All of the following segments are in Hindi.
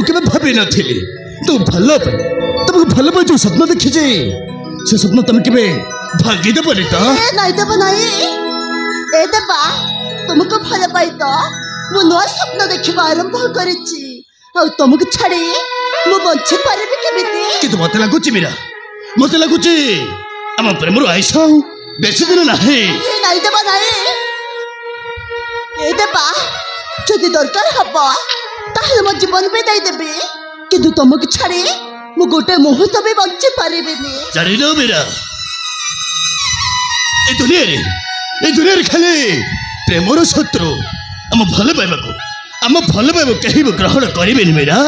केबे भाबी नथिली तू भलो पे तुमको भलो पे जो सपना देखि जे से सपना तुम केबे भागी दे पड़े तो नहीं देबो नहीं ए देबा तुमको भलो पाई तो मु नो सपना देखिबा आरंभ करिछि आ तुमको छाड़ी मु बंचे पारिबि केमिति कि तो मते लागुची हम प्रेम रो आइसा बेसी दिन नाही नहीं देबा नहीं ए देबा जदि दरकार हबो ताहले मो जीवन पे दे देबी किंतु तुमको छाड़ी मु गोटे मुहूर्त भी बंचे पारिबिनी जानिलो मेरा ए दुनिया रे खाली प्रेमर शत्रु हम भल पाइबा कहीं ग्रहण करें मेरा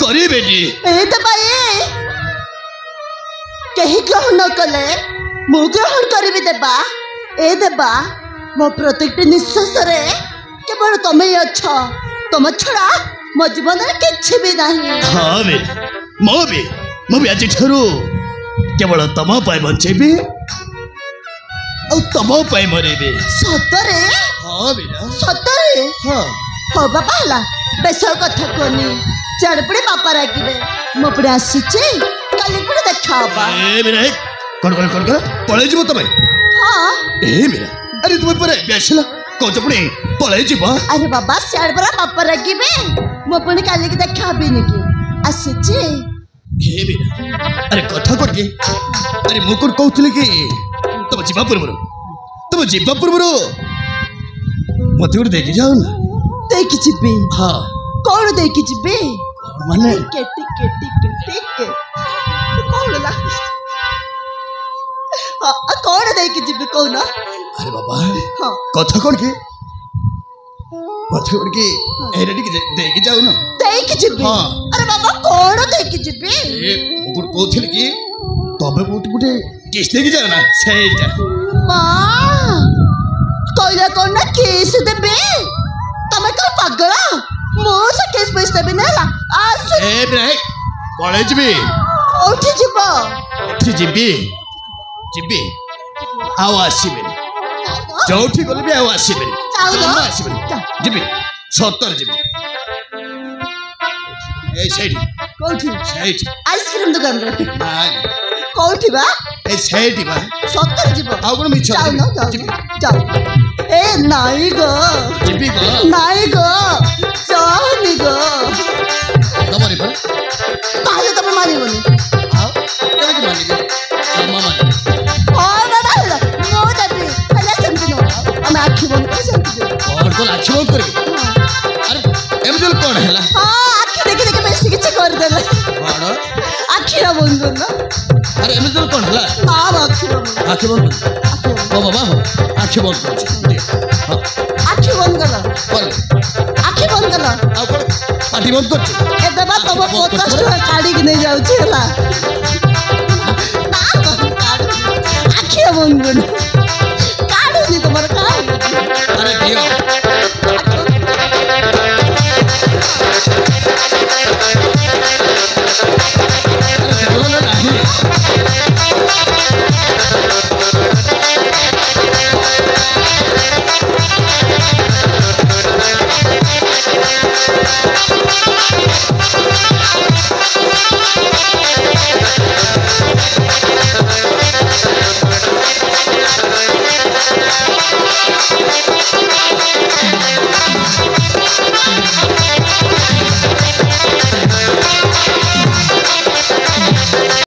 करें कहीं ग्रहण न कले मु ग्रहण करी देबा ए देबा मो प्रत्येक निश्वास रे केवल तुम ही अच्छ तुम छड़ा मो जीवन में किछि भी नहीं हाँ मेरा मो भी आज ठरू केवल तम पाए बचेबी और तम पाए मरेबी सतरे हाँ मेरा सतरे हाँ हो बाबा हला बेस कथा कोनी चढ़ पड़े बापा रागिबे मो पड़े आसीचे काली पड़े देखा बा ए मेरा कौन पळे जीवो तमे हां ए मेरा अरे तुम परे बेसला को चपणी पळे जीवो अरे बाबा चढ़ पड़ा बापा रागिबे मो पड़े काली के देखा भी नहीं आसीचे ए मेरा अरे कथा करके अरे मु कोन कहउतले कि तुम जीवा पूर्व मत गोटे देखी जाओ ना देखी जीबे हाँ कौन देखी जीबे माने टिके कौन ला कौन देखी जीबे कौन अरे बाबा हाँ कथा कौन के मत गोटे एरे टिके देखी जाओ ना देखी जीबे हाँ अरे बाबा कौन देखी जीबे ए गुड कहउतले कि तबे गोटे किस देखी जाओ ना सेटा मां कोइला कौन ना केस देबे तमे का पागला मो से केस बेच देबे ना आज ए ब्रेक कॉलेज भी उठी जीबी आओ आसीबे जोठी गले भी आओ आसीबे जमा आसीबे जीबी 70 जीबी ए साइड आइसक्रीम दुकान रे कोठी बा ए साइड बा 70 जीबो आ कोन मिछ जाओ ए नाई गो जीबी गो नाई गो जानी गो तमरे पर ताले तमे मारिबोनी आ केबे के मानिबे मामा ओ दादा मो देबी पहले समझनो हम आखी बंद कर सकते और तो आखी बंद करे अरे एमजल कोन हैला हां आखी देखे बेसी किछ कर देले हां आखी ना बंद करना अरे एमजल कोन हैला हां आखी बंद ओ बाबा हो आखी बंद कर हां आखी बंद कर आखी बंद कर आ कोन पाटी बंद कर ए देबा तब 50 टका काडी के नहीं जाउ छला आखी बंद कर काडू नहीं तुम्हारे का अरे दियो